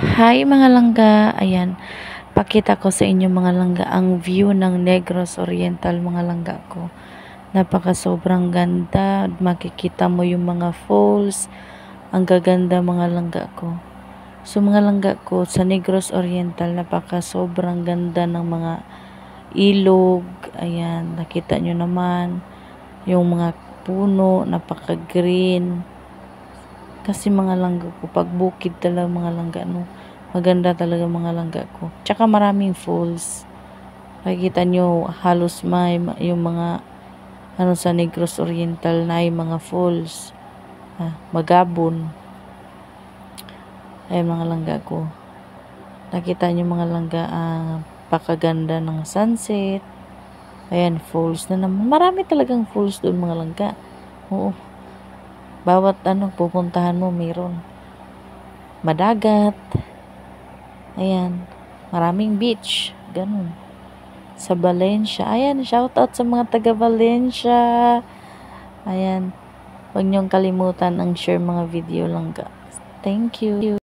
Hi mga langga, ayan, pakita ko sa inyo mga langga ang view ng Negros Oriental mga langga ko. Napaka sobrang ganda, makikita mo yung mga falls, ang gaganda mga langga ko. So mga langga ko, sa Negros Oriental, napaka sobrang ganda ng mga ilog, ayan, nakita nyo naman, yung mga puno, napaka green. Kasi mga langga ko, pag bukid talaga mga langga, no, maganda talaga mga langga ko. Tsaka maraming falls. Makikita nyo, halos may yung mga, sa Negros Oriental na yung mga falls. Magabon. Ay mga langga ko. Nakita nyo mga langga, pakaganda ng sunset. Ayan, falls na naman. Marami talagang falls doon mga langga. Oo. Bawat pupuntahan mo, meron. Madagat. Ayan. Maraming beach. Ganun. Sa Valencia. Ayan, shout out sa mga taga Valencia. Ayan. Huwag niyong kalimutan ang share mga video langga. Thank you.